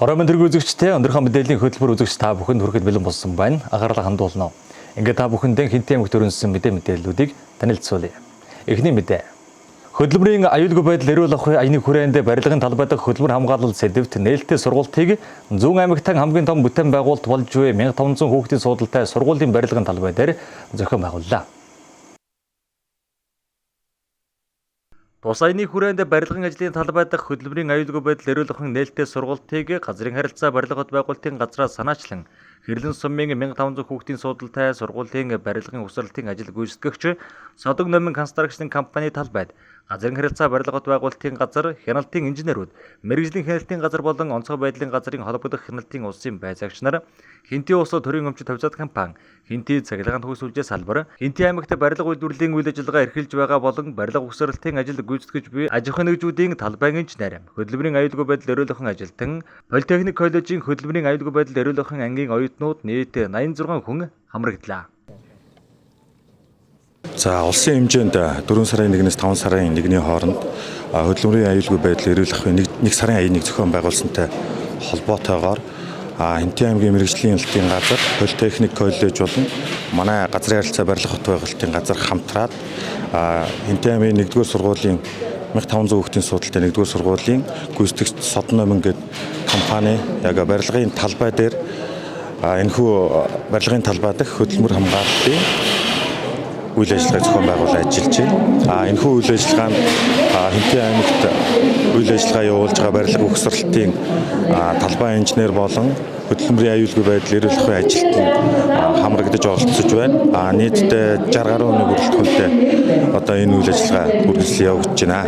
Оройн төргийн үзэгчтэй өнөрхөн мэдээллийн хөтөлбөр үзэгч та бүхэнд хүрэхэд бэлэн болсон байна. Анхаарлаа хандуулна. Ингээд та бүхэндээ Хинтээ аймагт өрнөсөн мэдээллүүдийг танилцуулъя. Эхний мэдээ. Хөдөлмөрийн аюулгүй байдал эрүүл ахуйн аяны хүрээнд барилгын талбай дахь хөдөлмөр хамгаалал сэдвт нээлттэй сургалтыг Зүүн аймагтан хамгийн том бүтээн байгуулалт болж буй 1500 хүүхдийн суудалтай сургуулийн барилгын талбай дээр зохион байгууллаа. Тус аяны хүрээнд барилгын ажлын талбай дахь хөдөлмөрийн аюулгүй байдал эрүүл ахуйн нээлттэй сургалтыг газрын харилцаа барилга хот байгуулалтын газраас санаачлан Хэрлэн сумын 1500 хүүхдийн суудалтай сургуулийн барилгын угсралтын ажил гүйцэтгэгч Содон Номин констракшн компани талбайд газрын харилцаа барилга хот байгуулалтын газар, хяналтын инженерүүд, мэргэжлийн хяналтын газар болон онцгой байдлын газрын холбогдох хяналтын улсын байцаагч нар, Хинтээ улс төрийн өмчит тавьцаат компани, Хинтээ цахилгаан төгсүүлжээ салбар, Хинтээ аймагт барилга үйлдвэрлэлийн үйл ажиллагаа эрхэлж байгаа болон барилга угсралтын ажил гүйцэтгэж буй аж ахуйн нэгжүүдийн талбайн инженер, хөдөлмөрийн аюулгүй байдал эрүүл ахуйн ажилтан, Политехник коллежийн хөдөлмөрийн аюулгүй байдал эрүүл ахуйн ангийн оюутнууд нийт 86 хүн хамрагдлаа. За улсын хэмжээнд 4 сарын 1-ээс 5 сарын 1-ний хооронд хөдөлмөрийн аюулгүй байдал эрүүл ахуйн 1 сарын аяныг зохион байгуулсантай холбоотойгоор Хинтээ аймгийн мэргэжлийн хяналтын газар, Политехник коллеж болон манай газрын харилцаа барилга хот байгуулалтын газар хамтраад Хинтээ аймгийн 1-р сургуулийн 1500 хүүхдийн суудалтай 1-р сургуулийн гүйцэтгэгч Содон Номин гээд компани яг барилгын талбай дээр энэхүү барилгын талбай дахь хөдөлмөр хамгаалалтын үйл ажиллагаа зохион байгуулж ажиллаж байна. Энэхүү үйл ажиллагаанд Хинтээ аймагт үйл ажиллагаа явуулж байгаа барилга угсралтын талбай инженер болон хөдөлмөрийн аюулгүй байдал эрүүл ахуйн ажилтан хамрагдаж оролцож байна. Нийтдээ 60 гаруй хүний бүрэлдэхүүнтэй одоо энэ үйл ажиллагаа үргэлжлэн явагдаж байна.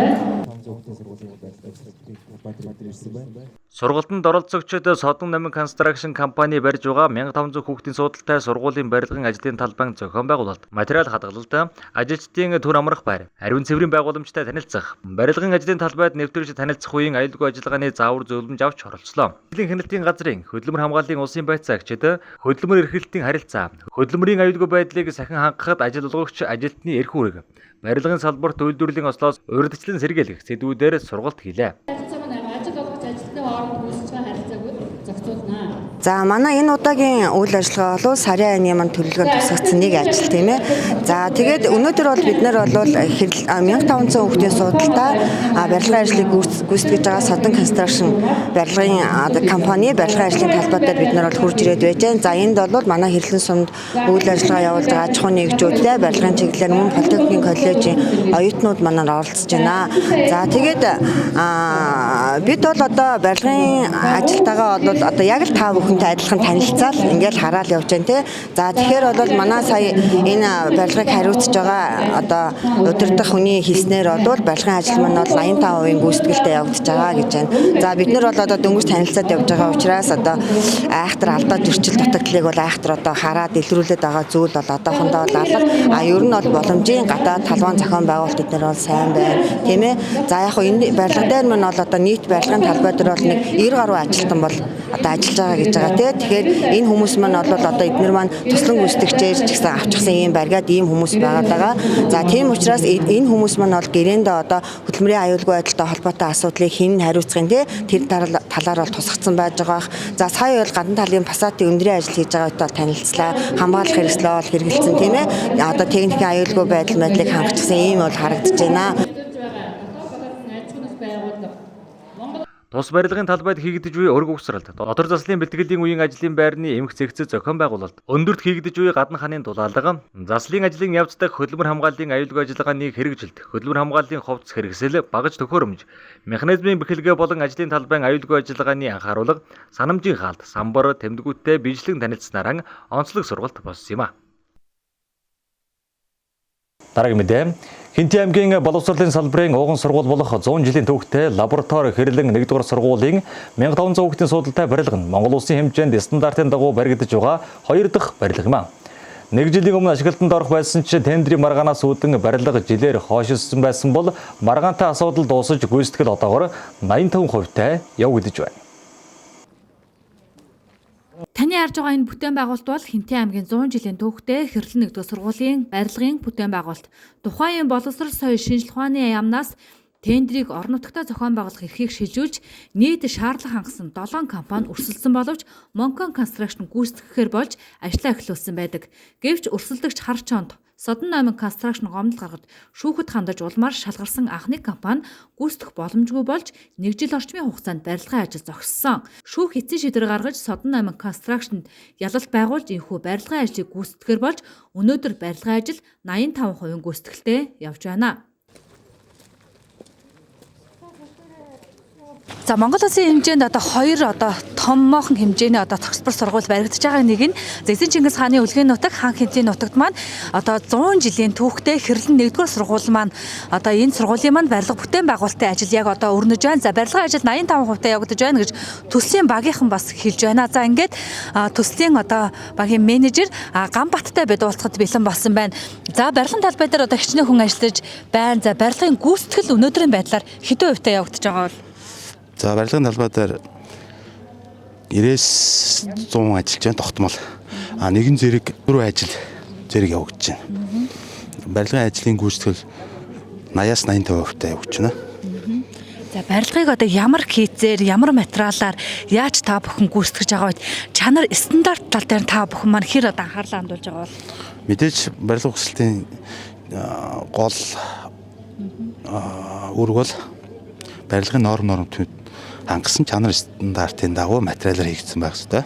Сургалтанд оролцогчид Содон Номин констракшн компани барьж байгаа 1500 хүүхдийн суудалтай сургуулийн барилгын ажлын талбайн зохион байгуулалт, материал хадгалалт, ажилчдын төр амрах байр, ариун цэврийн байгууламжтай танилцах, барилгын ажлын талбайд нэвтрүүлж танилцах үеийн аюулгүй ажиллагааны заавар зөвлөмж авч оролцлоо. Хөдөлмөрийн хяналтын газрын хөдөлмөр хамгааллын улсын байцаагчид хөдөлмөр эрхлэлтийн харилцаа, хөдөлмөрийн аюулгүй байдлыг сахин хангахад ажил олгогч ажилтны эрх үүрэг, барилгын салбарт үйлдвэрлэлийн ослоос урьдчилан сэргийлэх сэдвүүдээр сургалт хийлээ. За манай энэ удаагийн үйл ажиллагаа бол сарын аяны манд төлөвлөгөөнд тусгацсан нэг ажил тийм ээ. За тэгээд өнөөдөр бол бид нар бол 1500 хүүхдийн суудалтай барилгын ажлыг гүйцэтгэж байгаа Содон констракшн барилгын компани барилгын ажлын талбай дээр бид нар бол хурж ирээд байж байна. За энд бол манай Хэрлэн сумд үйл ажиллагаа явуулж байгаа аж ахуйн нэгжүүдтэй барилгын чиглэлээр мөн Политехник коллежийн оюутнууд манаар оролцож байна. За тэгээд бид бол одоо барилгын ажилтаагаа бол одоо яг л та бүхэнтэй адилхан танилцаал ингээл хараад явж байна те. За тэгэхээр бол манай сая энэ барилгыг хариуцж байгаа одоо удирдах хүний хэлснээр бол барилгын ажил маань бол 85% гүйцэтгэлтэй явагдаж байгаа гэж байна. За бид нар бол одоо дөнгөж танилцаад явж байгаа учраас одоо айхтар алдаа зөрчил дутагдлыг бол айхтар одоо хараад илрүүлээд байгаа зүйл бол одоохондоо бол алга. Ер нь бол боломжийн гадаад талбайн зохион байгуулалт эднэр бол сайн байна. Тийм ээ. За яг хөө энэ барилга дээр маань бол одоо нийт барилгын талбай дээр бол нэг 90 гаруй ажилтан бол одоо ажиллаж байгаа гэж байгаа тийм. Тэгэхээр энэ хүмүүс маань бол одоо эднэр маань туслан гүйцэтгэгчээр ч гэсэн авчихсан ийм барьгаад ийм хүмүүс байгаа. За тийм учраас энэ хүмүүс маань бол гэрээндээ одоо хөдөлмөрийн аюулгүй байдалтай холбоотой асуудлыг хэн хариуцахын тэр талаар бол тусгацсан байж байгаа. За сая бол гадна талын фасадын өндрийн ажил хийж байгаа үедээ танилцлаа. Хамгаалах хэрэгслээ бол хэрэгэлсэн тийм ээ. Одоо техникийн аюулгүй байдлыг хангachсан ийм бол харагдаж байна. Тус барилгын талбайд хийгдэж буй өрг угсралт, дотор заслын бэлтгэлийн үеийн ажлын байрны эмх зэгцэд зохион байгуулалт, өндөрт хийгдэж буй гадна ханы дулаалга, заслын ажлын явц дахь хөдөлмөр хамгааллын аюулгүй ажиллагааны хэрэгжилт, хөдөлмөр хамгааллын хувцс хэрэгсэл, багаж төхөөрөмж, механизмын бэхэлгээ болон ажлын талбайн аюулгүй ажиллагааны анхааруулга, санамжийн хаалт, самбар, тэмдгүүдтэй биежилэн танилцсанараа онцлог сургалт болсон юм а. Дараагийн мэдээ. Хинтээ аймгийн боловсролын салбарын ууган сургууль болох 100 жилийн түүхтэй лаборатори Хэрлэн 1-р сургуулийн 1500 хүүхдийн суудалтай барилга нь Монгол улсын хэмжээнд стандартын дагуу баригдаж байгаа 2 дахь барилга юм а. 1 жилийн өмнө ашиглалтанд орох байсан ч тендерийн маргаанаас үүдэн барилга жилээр хойшилсан байсан бол маргаантай асуудал дуусаж гүйцэтгэл одоогоор 85%-тай явагдаж байна. Таны харж байгаа энэ бүтээн байгуулалт бол Хинтээ аймгийн 100 жилийн түүхтэй Хэрлэн 1-р сургуулийн барилгын бүтээн байгуулалт. Тухайн боловсрол соёлын шинжилх ухааны яамнаас Тендерийг орон нутагтаа зохион байгуулах эрхийг шилжүүлж нийт шаардлага хангасан 7 компани өрсөлдсөн боловч Moncon Construction гүйцэтгэхээр болж ажлаа эхлүүлсэн байдаг. Гэвч өрсөлдөгч Хар Чонд Содон Номин Construction гомдол гаргаж шүүхэд хандаж улмаар шалгарсан анхны компани гүйцэтгэх боломжгүй болж 1 жил орчмын хугацаанд барилгын ажил зогссон. Шүүх эцсийн шийдвэр гаргаж Содон Номин Construction ялалт байгуулж энэхүү барилгын ажлыг гүйцэтгэхээр болж өнөөдөр барилгын ажил 85% гүйцэтгэлтэй явж байна. За Монгол Улсын хэмжээнд одоо 2 томоохон хэмжээний тогтвор сургууль баригдаж байгааг нэг нь Эзэн Чингис хааны үлгээн нутаг хаан хэнтийн нутагт маань 100 жилийн түүхтэй Хэрлэн 1-р сургууль маань энэ сургуулийн маань барилга бүтээн байгуулалтын ажил яг өрнөж байна. За барилгын ажил 85% явагдаж байна гэж төслийн багийнхан бас хэлж байна. За ингээд төслийн багийн менежер Ганбаттай бид уулзахад бэлэн болсон байна. За барилгын талбай дээр хичнээн хүн ажиллаж байна. За барилгын гүйцэтгэл өнөөдрийн байдлаар хэдэн хувьтай явагдаж байгаа бол? За барилгын талбай дээр 90-с 100 ажиллаж байна тогтмол. Нэгэн зэрэг 4 зэрэг явагдаж байна. Барилгын ажлын гүйцэтгэл 80-аас 85% явагдаж байна. За барилгыг ямар хийцээр, ямар материалаар яаж та бүхэн гүйцэтгэж байгаа вэ? Чанар стандарт тал дээр та бүхэн маань хэр анхаарлаа хандуулж байгаа бол? Мэдээж барилга хүсэлтийн гол үүрэг бол барилгын нормд хангасан чанар стандартын дагуу материалаар хийгдсэн байх ёстой.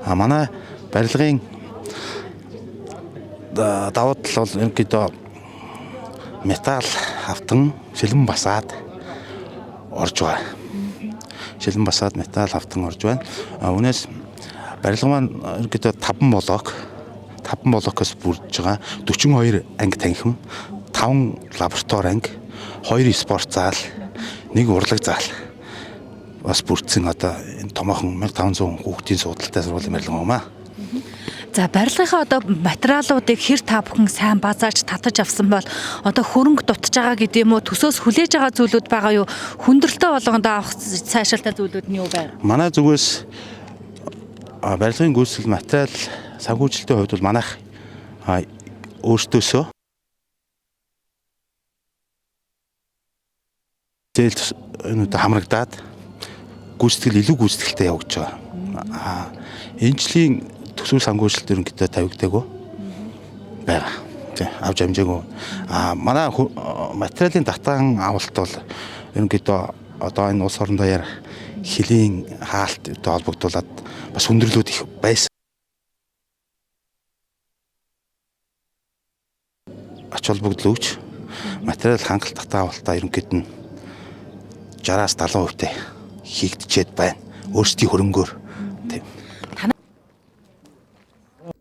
Манай барилгын давуу тал бол ерөнхийдөө металл хавтан шилэн басаад орж байгаа. Шилэн басаад металл хавтан орж байна. Үүнээс барилга маань ерөнхийдөө 5 блокоос бүрдэж байгаа. 42 анги танхим, 5 лаборатори анги, 2 спорт зал, 1 урлаг зал бас бүрдсэн энэ томоохон 1500 хүүхдийн суудалтай сургуулийн барилга юм аа. За барилгынхаа материалуудыг хэр та бүхэн сайн базааж татаж авсан бол хөрөнгө дутж байгаа гэдэг юм уу, төсөөс хүлээж байгаа зүйлүүд байгаа юу? Хүндрэлтэй болгонд авах цаашаалтай зүйлүүд нь юу байна? Манай зүгээс барилгын гүйцэтгэл материал санхүүжилтийн хувьд бол манайх өөртөөсөө зээлд хамрагдаад гүйцэтгэл илүү гүйцэтгэлтэй явагдаж байгаа. Энэ жилийн төсөв санхүүжилт ерөнхийдөө тавигдаагүй байгаа. Авч амжаагүй. Манай материалын татан авалт бол ерөнхийдөө энэ улс орон даяар хөлийн хаалттай холбогдуулаад бас хүндрэлүүд их байсан. Ач холбогдол өгч материал хангалт татан авалтаа ерөнхийд нь 60-аас 70% хийгдчихэд байна. Өөрсдийн хөрөнгөөр.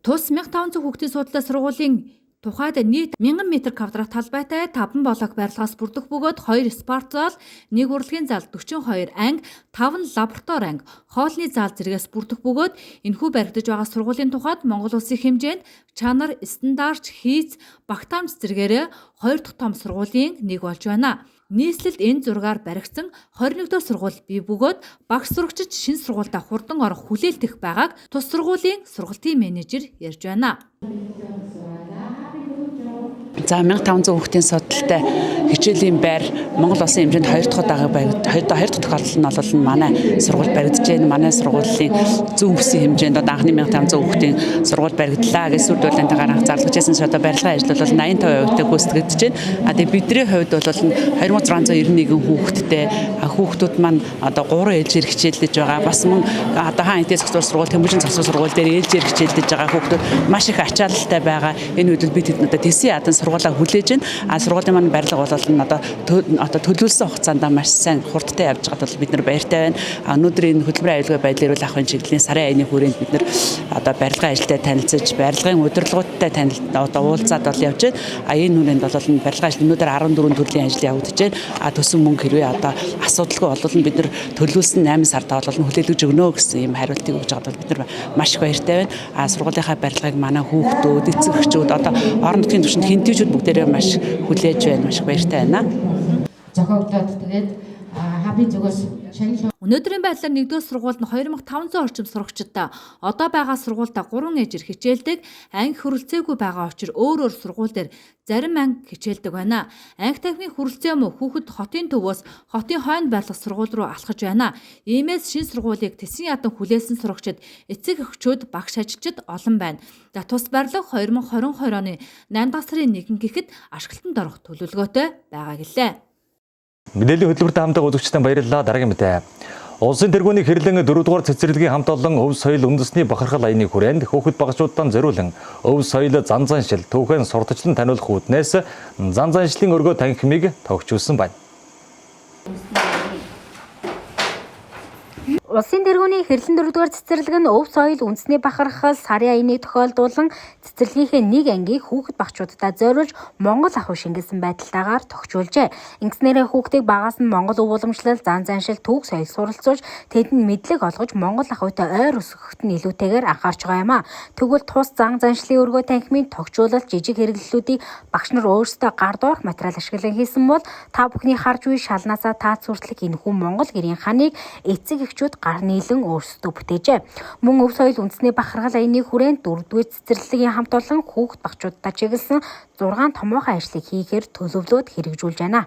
Тус 1500 хүүхдийн суудлын сургуулийн тухайд нийт 1000 м2 талбайтай 5 блок барилгаас бүрдэх бөгөөд 2 спорт зал, 1 урлагийн зал, 42 анги, 5 лаборатори анги, хоолны зал зэрэгээс бүрдэх бөгөөд энэхүү баригдаж байгаа сургуулийн тухайд Монгол Улсын хэмжээнд чанар, стандарт, хийц, багтаамж зэрэгээрээ 2 дахь том сургуулийн нэг болж байна. Нийслэлд энэ зургаар баригдсан 21-р сургууль бий бөгөөд багш сурагчид шинэ сургуультай хурдан орох хүлээлт их байгааг тус сургуулийн сургалтын менежер ярьж байна. За 1500 хүүхдийн судалтай хичээлийн байр Монгол Улсын хэмжээнд 2 дахь удаагаар баригдаж 2 дахь тохиолдол нь бол манай сургууль баригдаж байна. Манай сургуулийн зүүн бүсийн хэмжээнд анхны 1500 хүүхдийн сургууль баригдлаа гэж сүрд үйлдэнтэйгээр анх зарлаж байсан ч барилгын ажил бол 85%-тай гүйцэтгэгдэж байна. Тэгээ бидний хувьд бол 2691 хүүхэдтэй хүүхдүүд маань 3 ээлжээр хичээлдэж байгаа. Бас хаан хэнтээ зохицуулах сургууль, Тэмүүжин зохицуулах сургууль дээр ээлжээр хичээлдэж байгаа хүүхдүүд маш их ачаалалтай байгаа. Энэ үед бид тэсийн ядан сургуулаа хүлээж байна. Сургуулийн маань барилга бол төлөвлөсөн хугацаанд маш сайн хурдтай явж байгаад бол бид нар баяртай байна. Өнөөдрийн хөтөлбөрийн аюулгүй байдлын эрүүл ахуйн чиглэлийн сарын аяны хүрээнд бид нар барилгын ажилтай танилцаж, барилгын удирдлагуудтай уулзаад бол явж байна. Энэ хүрээнд бол барилгын ажил өнөөдөр 14 төрлийн ажил явагдаж байна. Төсөн мөнгө хэрвээ асуудалгүй бол бид нар төлөвлөсөн 8 сартаа бол хүлээлгэж өгнө гэсэн юм хариултыг өгж байгаад бол бид нар маш их баяртай байна. Сургуулийнхаа барилгыг манай хүүхдүүд, эцэг эхчүүд орон нутгийн түвшинд хинтээчүүд бүгдээрээ маш хүлээж байна, маш их баяртай байна. Зохиогдоод тэгээд Өнөөдрийн байдлаар 1-р сургуульд нь 2500 орчим сурагчидтай одоо байгаа сургуультай 3 ээжир хичээлдэг, анги хөрөлцөөгүй байгаа учраас өөр сургууль дээр зарим анги хичээлдэг байна. Анги танхимын хүрэлцээ мөн хүүхэд хотын төвөөс хотын хойно байх сургууль руу алхаж байна. Иймээс шинэ сургуулийг Тэсэн ядан хүлээсэн сурагчид, эцэг эхчүүд, багш ажилчид олон байна. За тус барилга 2022 оны 8 дахь сарын 1 гэхэд ашиглалтанд орох төлөвлөгөөтэй байгаа гэлээ. Мэдээллийн хөтөлбөртэй хамтдаа үзэгчдэн баярлалаа. Дараагийн мэдээ. Улсын тэргүүний хэрлэн 4-р цэцэрлэгийн хамт олон өв соёл үндэсний бахархал аяны хүрээнд хүүхэд багшуудаа зориулан өв соёл зан заншил түүхэн сурталчлан таниулах үүднээс зан заншлын өргөө танхимыг тогтжуулсан байна. Улсын тэргүүний хэрлэн 4-р цэцэрлэг нь өв соёл үндэсний бахархал сарын аяныг тохиолдуулан цэцэрлэгийнхээ нэг ангийг хүүхэд багшуудад зориулж Монгол ахуй шингээсэн байдалтайгаар тогтжуулжээ. Ингэснээрээ хүүхдийг багаас нь Монгол өв уламжлал, зан заншил, түүх соёл суралцуулж тэдэнд мэдлэг олгож Монгол ахуйтай ойр өсгөхөд нь илүүтэйгээр анхаарч байгаа юм а. Тэгвэл тус зан заншлын өргөө танхимын тогтжуулалт жижиг хэрэглэлүүдийг багш нар өөрсдөө гар доорх материал ашиглан хийсэн бол та бүхний харж буй шалнаасаа таац хүртэлх энэхүү Монгол гэрийн ханыг эцэг эхчүүд гар нийлэн өөрсдөө бүтээжээ. Мөн өв соёл үндэсний бахархал аяны хүрээнд 4-р цэцэрлэгийн хамт олон хүүхэд багшуудтай чиглэсэн 6 томоохон ажлыг хийхээр төлөвлөөд хэрэгжүүлж байна.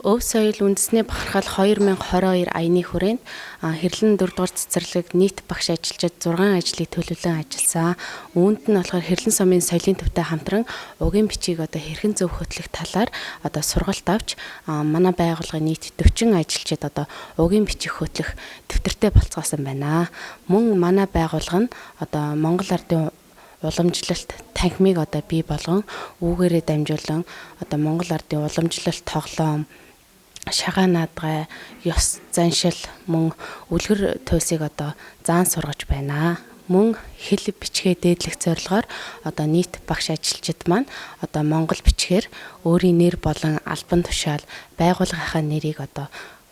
Өв соёл үндэсний бахархал 2022 аяны хүрээнд хэрлэн 4-р цэцэрлэг нийт багш ажилчид 6 ажлыг төлөвлөн ажилласан. Үүнд нь болохоор хэрлэн сумын соёлын төвтэй хамтран угийн бичиг хэрхэн зөв хөтлөх талаар сургалт авч манай байгууллагын нийт 40 ажилчид угийн бичиг хөтлөх дэвтэртэй болцоосон байна. Мөн манай байгууллага нь Монгол ардын уламжлалт танхимыг бий болгон үүгээрээ дамжуулан Монгол ардын уламжлалт тоглоом, шагаа наадгай, ёс заншил мөн үлгэр туйлсыг заан сургаж байна. Мөн хэл бичгээ дээдлэх зорилгоор нийт багш ажилчид маань монгол бичгээр өөрийн нэр болон албан тушаал байгууллагынхаа нэрийг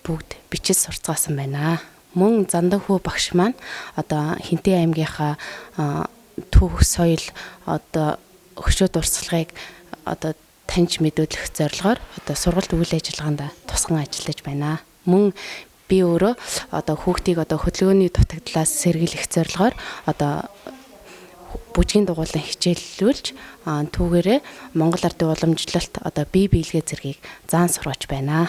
бүгд бичиж сурцгаасан байна. Мөн Занданхүү багш маань Хинтээ аймгийнхаа түүх соёл хөшөө дурсгалыг таньж мэдүүлэх зорилгоор сургалт үйл ажиллагаанд тусган ажиллаж байна. Мөн би өөрөө хүүхдийг хөдөлгөөний дутагдлаас сэргийлэх зорилгоор бүжгийн дугуйлан хичээллүүлж түүгээрээ Монгол ардын уламжлалт бие биелгээ зэргийг заан сургаж байна.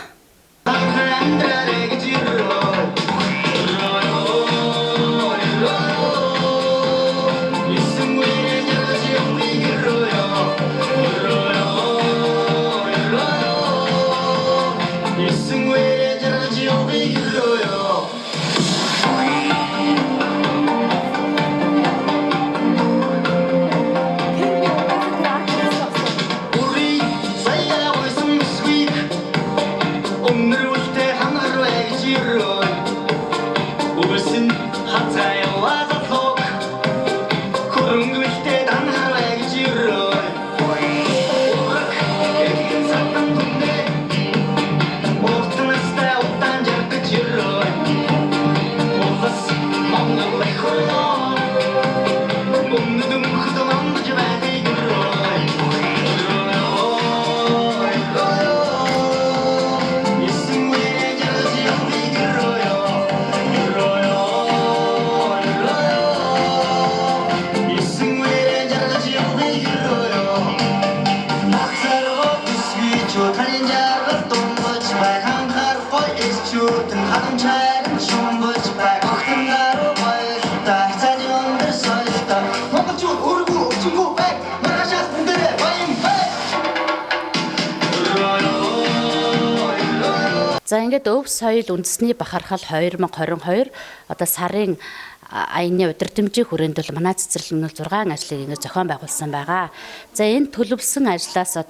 За ингээд өв соёл үндэсний бахархал 2022 сарын аяны удирдамжийн хүрээнд бол манай цэцэрлэг 6 ажлыг ингээд зохион байгуулсан байгаа. За энэ төлөвлөсөн ажлаас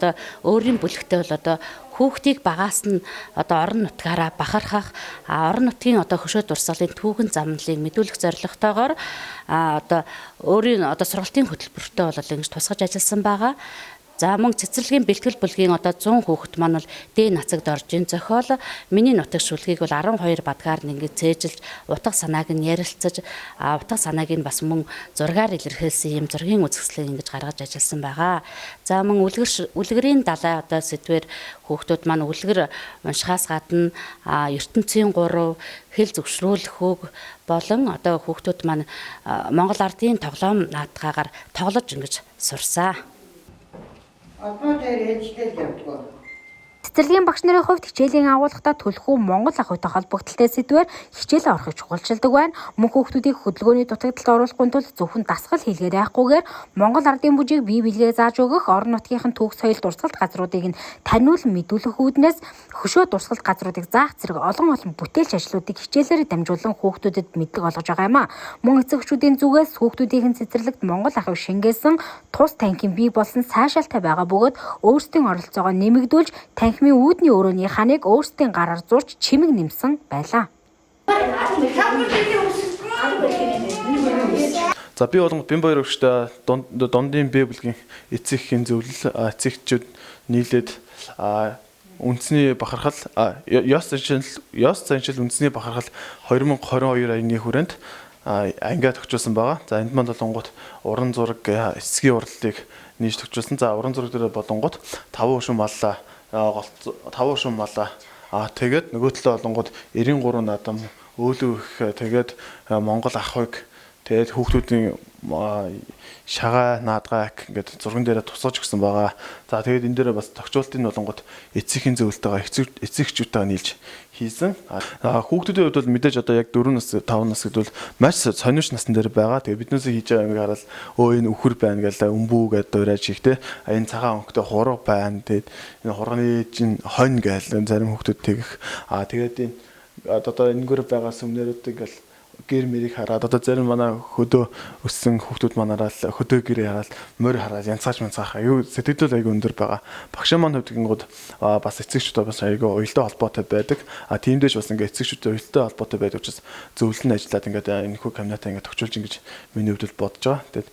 өөрийн бүлэгтээ бол хүүхдийг багаас нь орон нутгаараа бахархах, орон нутгийн хөшөө дурсгалын түүхэн замналыг мэдүүлэх зорилготойгоор өөрийн сургалтын хөтөлбөртөө бол ингэж тусгаж ажилласан байгаа. За мөн цэцэрлэгийн бэлтгэл бүлгийн одоо 100 хүүхэд маань бол дээд нацагт орж ийн зохиол миний нутаг шүлгийг бол 12 бадгаар нь ингээд цээжилж утга санааг нь ярилцаж утга санааг нь бас мөн зургаар илэрхийлсэн юм зургийн үзэсгэлэн ингэж гаргаж ажилласан байгаа. За мөн үлгэрийн далай одоо сэдвэр хүүхдүүд маань үлгэр уншихаас гадна ертөнцийн 3 хэл зөвшрүүлэх үг болон одоо хүүхдүүд маань Монгол ардын тоглоом наадгаагаар тоглож ингэж сурсан. Цэцэрлэгийн багш нарын хувьд хичээлийн агуулгатай төлхөө Монгол ах уйтай холбогдолтой сэдвээр хичээлээ орохыг чухалчилдаг байна. Мөн хүүхдүүдийг хөдөлгөөний дутагдалд оруулахгүй тул зөвхөн дасгал хийлгээд байхгүйгээр Монгол ардын бүжийг бие биелгээ зааж өгөх, орон нутгийнхын түүх соёл дурсгалт газруудыг нь таниулан мэдүүлэх үүднээс хөшөө дурсгалт газруудыг заах зэрэг олон бүтээлч ажлуудыг хичээлээр дамжуулан хүүхдүүдэд мэдлэг олгож байгаа юм а. Мөн эцэгчүүдийн зүгээс хүүхдүүдийн цэцэрлэгт Монгол ахыг шингээсэн тус танхим бий болсон сайшаалтай байгаа бөгөөд өөрсдийн оролцоогоо нэмэгдүүлж танхимын үүдний өрөөний ханыг өөрсдийн гараар зурж чимэг нэмсэн байлаа. За би болон бин баяр өгчтэй дундын Б бүлгийн эцэгхийн зөвлөл эцэгчүүд нийлээд үндэсний бахархал ёс заншил үндэсний бахархал 2022 аяны хүрээнд ангиад өгчүүлсэн байгаа. За энд манд болонгууд уран зураг эсгийн урлагийг нийж төгжүүлсэн. За уран зураг дээр болонгууд 5 шум маллаа тэгээд нөгөө талаа болонгууд 93 наадам өөлөөх тэгээд Монгол ахыг тэгээд хүүхдүүдийн шагаа наадгааг ингээд зурган дээрээ тусгаж өгсөн байгаа. За тэгээд энэ дээрээ бас тохиолдлын болонгууд эцэгхийн зөвлөлтөйгээ эцэгчүүдтэйгээ нийлж хийсэн. Хүүхдүүдийн хувьд бол мэдээж одоо яг 4 нас 5 нас гэдвэл маш сонирхч насн дээр байгаа. Тэгээд биднээс хийж байгаа юм хараад энэ үхэр байна гэлээ өмбүү гэдэг дуурайж ихтэй. Энэ цагаан өнгөтэй хураг байна. Тэгээд энэ хурганы чинь хонь гээл зарим хүүхдүүд тэгэх. Тэгээд энэ одоо энэгээр байгаа сүмнэрүүд ингээл гэр мэрийг хараад одоо зарим манай хөдөө өссөн хүүхдүүд манаараа хөдөө гэрээ хараад морь хараад янцаач манцаах аюу сэтгэл аягүй өндөр байгаа. Багш маань хувьд гингууд бас эцэгчүүд бас аягүй уялдаа холбоотой байдаг. Тиймдээч бас ингээ эцэгчүүд уялдаа холбоотой байдаг учраас зөвлөн ажиллаад ингээ энэхүү камнатаа ингээ тохижуулж ингэж миний хувьд бодож байгаа. Тэгээд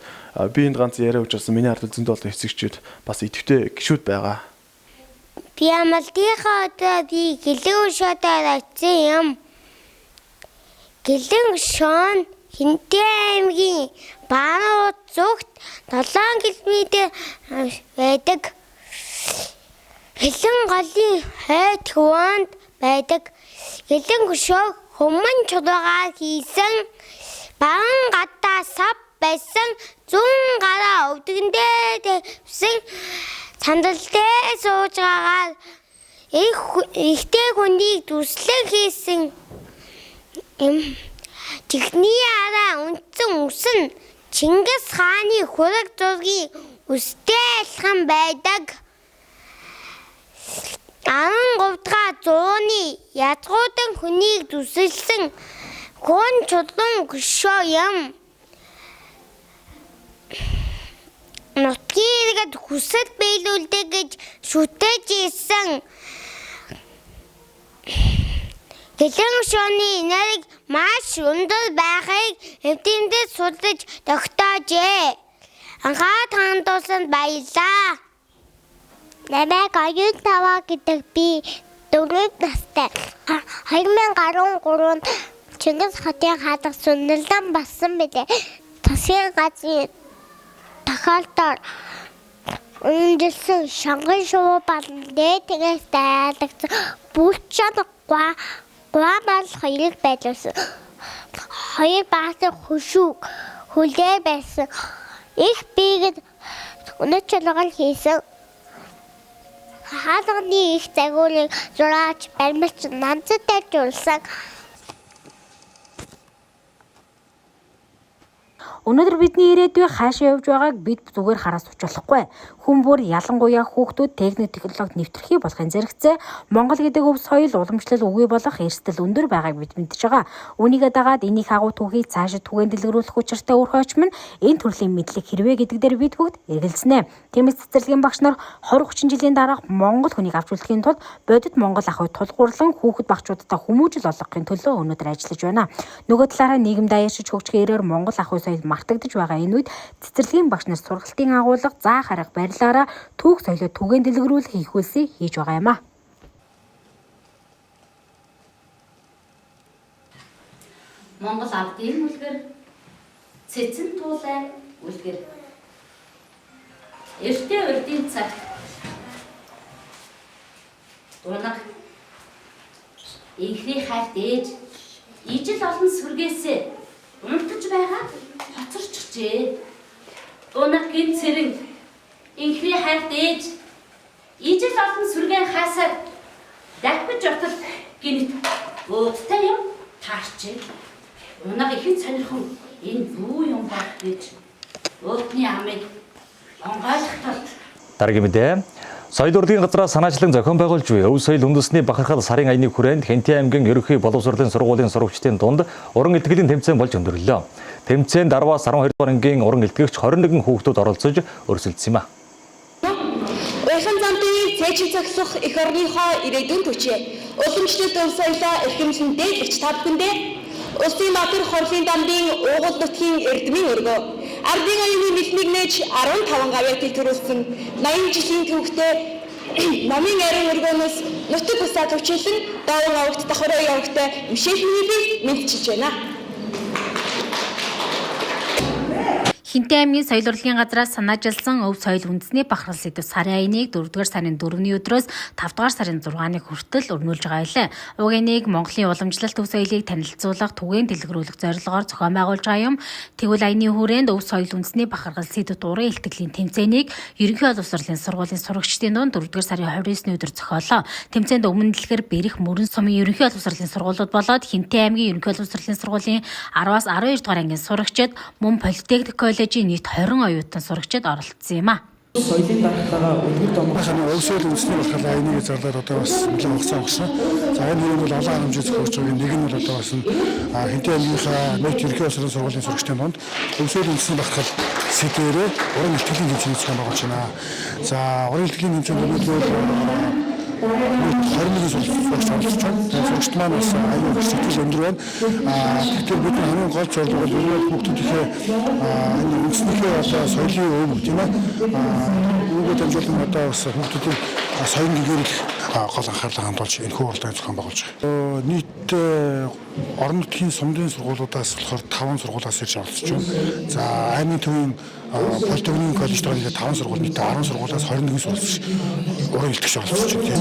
би энд ганц яриа учирсан миний ард зөндөө олон эцэгчүүд бас идэвхтэй гишүүд байгаа. Би амлалтынхаа одоо би гэлэн шатаад очив юм. Гэлэн шон Хинтээ аймгийн Баанууд зүгт 7 км байдаг. Гэлэн голын хойд хөвөнд байдаг. Гэлэн хөшөө хүмүүн чулуугаар хийсэн Баан гадаа сав байсан 100 гараа өвдгөндөө тавьсан сандалтай суужгаагаар ихтэй хүнийг дүслэг хийсэн техний араа үнцэн үсэн Чингис хааны хураг зургийн үстэй айлхан байдаг. 13 дахь зууны язгуудан хүнийг дүсэлсэн хүн чулуун хөшөө юм. Нутгийгээд хүсэл биелүүлдэг гэж шүтэж ийсэн. Гэлэн шоны нарыг маш өндөр байхыг эвдэмтэд судалж тогтоожээ. Анхаад хандуулсанд баярлаа. Намайг Аюун Таваа гэдэг би 4 настай. 2013 онд Чингис хааны хаалга сүнэлдэн болсон билээ. Засгийн газрын тохиолдолд үндэсэн шанган шувуу балан дээдгээс дайлагцсан бүлчэн гуамал хоёрыг байлуулсан. Хоёр баасан хөшүүг хүлээ байсан. Их бигэд өнөч чулгал хийсэн. Хаалганы их загварыг зураач баримтч нанцад тавьжуулсан. Өнөөдөр бидний ирээдүй хаашаа явж байгааг бид зүгээр хараас уч болохгүй. Хүн бүр ялангуяа хүүхдүүд техник технологид нэвтрхий болохын зэрэгцээ Монгол гэдэг өв соёл уламжлал үгүй болох эрсдэл өндөр байгааг бид мэдж байгаа. Үүнийгээ дагаад энийх агуу түүхийг цаашид түгээн дэлгэрүүлэх учиртай үр хойч мань энэ төрлийн мэдлэг хэрвээ гэдэг дээр бид бүгд эргэлзнэ. Тиймээс цэцэрлэгийн багш нар 20-30 жилийн дараах Монгол хүнийг авч үлдэхийн тулд бодит Монгол ах уй тулгуурлан хүүхэд багчуудтай хүмүүжил олгохын төлөө өнөөдөр ажиллаж байна. Нөгөө талаараа нийгэмд аяаршиж хөгжих эрээр Монгол ах уй соёл мартагдж байгаа энэ үед цэцэрлэгийн багш нар сургалтын агуулга, заах арга барилаараа түүх соёлоо түгээн дэлгэрүүлэх их хөлсийг хийж байгаа юм а. Монгол ардын үлгэр, цэцэн туулай үлгэр. Эртээ урдын цаг. Дунаг инхний хайрт ээж ижил олон сүргээсээ унтаж байгаа хоцорчжээ. Дунаг гин цэрэн инхний хайрт ээж ижил олон сүргэн хаасаар дахиж отол гинэт өөдтэй юм таарчээ. Унаг ихэд сонирхон энэ юу юм баг гэж өөдний амыг онгойлгоход Дараагийн мэдээ. Соёл урлагийн газраас санаачлан зохион байгуулж буй Өв соёл үндэсний бахархал сарын аяны хүрээнд Хэнтэй аймгийн ерөнхий боловсролын сургуулийн сурагчдын дунд уран илтгэлийн тэмцээн болж өндөрлөө. Тэмцээнд 10-аас 12 дугаар ангийн уран илтгэгч 21 хүүхдүүд оролцож өрсөлдсөн юм а. Уяхан замтын цээжин цогцох эх орныхоо ирээдүйн төчөө уламжлалт өв соёлоо эрхэмлэн дээлгч та бүхэндээ Улсын матер хорлын дамбын уугуул нутгийн эрдмийн өргөө ардын аюулын мэлмиг нээж 15 гавьяатыг төрүүлсэн 80 жилийн түүхтэй намын арин өргөөнөөс нутаг бусаа төвчлэн даван авагт давхраа явагтай мишэлхнийг мэдчилж байна. Хэнтэй аймгийн соёл урлагийн газраас санаажилсан Өв соёл үндэсний бахархал сэдв сарын аяныг 4-р сарын 4-ний өдрөөс 5-р сарын 6-ны хүртэл өрнүүлж байгаа юм. Уг энийг Монголын уламжлалт өв соёлыг танилцуулах, түгээн дэлгэрүүлэх зорилгоор зохион байгуулж байгаа юм. Тэгвэл аяны хүрээнд Өв соёл үндэсний бахархал сэдвт уран илтгэлийн тэмцээнийг ерөнхий боловсролын сургуулийн сурагчдын дунд 4-р сарын 29-ний өдөр зохиолоо. Тэмцээнд өмнө дэлгэр Бэрх, Мөрөн сумын ерөнхий боловсролын сургуулиуд болоод Хэнтэй аймгийн ерөнхий боловсролын сургуулийн 10-аас 12 дугаар ангийн сурагчид, мөн политехник коллежийн нийт 20 оюутан сурагчид оролцсон юм а. Соёлын дарахтайгаа үлгэр домогцны Өв соёл үндэсний бахархал аяны зарлаар одоо бас нэлээд хугацаа өгсөн. За энэ нь бол олон хэмжээ зохиож байгаа. Нэг нь бол одоо бас Хэнтэй аймгийнхаа нийт ерөнхий боловсролын сургуулийн сурагчдын дунд өв соёл үндэсний бахархал сэдвээр уран илтгэлийн тэмцээн зохион байгуулж байна. За уран илтгэлийн тэмцээнд өнөөдөр 21 сурагч оролцож байна. Сурагчид маань бас аюул сэтгэл өндөр байна. Тэгэхээр бидний хамгийн гол зорилго бол ерөнхий хүүхдүүдийнхээ энэ үндэснийхээ одоо соёлын өв тийм ээ. Үүгээр дамжуулан одоо бас хүүхдүүдийн соёлын гэгэрэл гол анхаарлаа хандуулж энэ хүү уралдаан зохион байгуулж байгаа. Нийт орон нутгийн сумдын сургуулиудаас болохоор 5 сургуулиас ирж оролцож байна. За аймгийн төвийн политехник коллеж дээр ингээд 5 сургууль нийт 10 сургуулиас 21 сурагч уран илтгэж оролцож байна.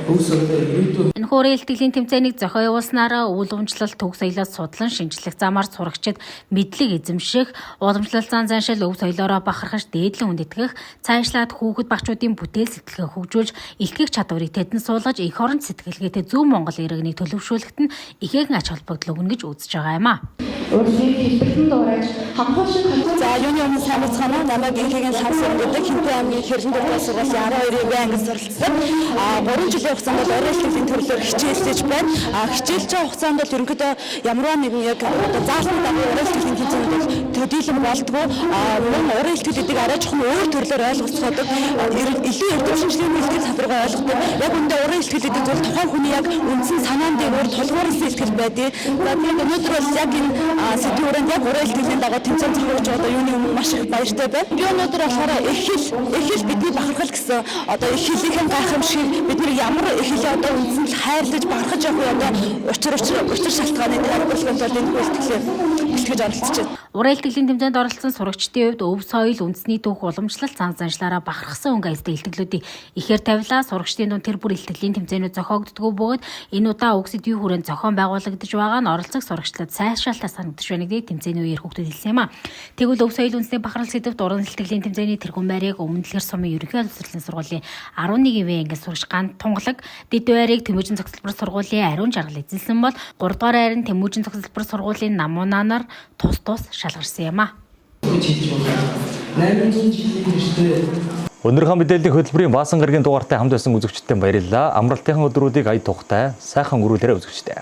Энэ хүрээ илтгэлийн тэмцээнийг зохион явуулснараа үйл уламжлалт төв соёлоос судлан шинжлэх замаар сурагчид мэдлэг эзэмших, уламжлалт зан заншил өв соёлоороо бахархаж дээдлэн үндэтгэх, цаашлаад хүүхэд багчуудын бүтээл сэтгэлгээ хөгжүүлж, илтгэх чадварыг тэдэнд суулгаж, эх орон сэтгэлгээтэй зөв Монгол иргэнийг төлөвшүүлэхэд нь ихээхэн ач холбогдол өгнө гэж үзэж байгаа юм а. За юуны өмнө сайн бацгаана намайг инхээгийн хамсар гэдэг Хэнтэй аймгийн Хэрлэн дуртай сургуулийн 12 ангид суралцсан. 3 жилийн хугацаанд бол уран илтгэлийн төрлөөр хичээлж байна. Хичээлж байгаа хугацаанд бол ерөнхийдөө ямарваа нэгэн яг заалны дагуу уран илтгэлийн тэмцээнүүд төдийлөн болдгоо. Мөн уран илтгэлүүдийг арай жоохон өөр төрлөөр ойлголцоход илүү эрдэм шинжилгээний илтгэл салбараа ойлгодог. Яг үндэ уран илтгэлүүдийг бол тухайн хүний яг үндсэн санаанд өөр тулгуурласан илтгэл байдаг. За тэгээд өнөөдөр бол яг энэ сэдвүүрэнд яг уран илтгэлийн дагуу тэмцээн зохиолж байгаа юуны өмнө маш их баяртай байна. Би өнөөдөр болохоор их хэл бидний бахархал гэсэн одоо их хэлийнхэн гайхамшиг бид нар ямар их хэлээ одоо үндсэн л хайрлаж бахархаж явах юм одоо учир шалтгааны тайлбарлахын тулд энэ үйлдэлээ бэлтгэж оролцож байна. Уран илтгэлийн тэмцээнд оролцсон сурагчдын хувьд өв соёл үндэсний түүх уламжлалт зан заншлаараа бахархсан өнгө аястай илтгэлүүдийг ихээр тавилаа. Сурагчдын дунд тэр бүр илтгэлийн тэмцээнүүд зохиогддгоо бөгөөд энэ удаа уг сэдвийн хүрээнд зохион байгуулагдаж байгаа нь оролцох сурагчлаад сайшаалтаа санагдаж байна гэдэг тэмцээний үеэр хүүхдүүд хэлсэн юм а. Тэгвэл өв соёл үндэсний бахархал сэдвт уран илтгэлийн тэмцээний тэргуун байрыг өмнө дэлгэр сумын ерөнхий боловсролын сургуулийн 11 ангид сурагч Гант Тунгалаг, дэд байрыг Тэмүүжин цогцлбор сургуулийн Ариун жаргал эзэлсэн бол 3 дугаар байрын Тэмүүжин цогцлбор сургуулийн Намуунаар тус шалгарсан юм а. Өнөөдрийн мэдээллийн хөтөлбөрийн Баасан гарагийн дугаартай хамт байсан үзэгчдтэй баярлалаа. Амралтынхан өдрүүдийг ая тухтай сайхан өрөөлөөрэй үзэгчдээ.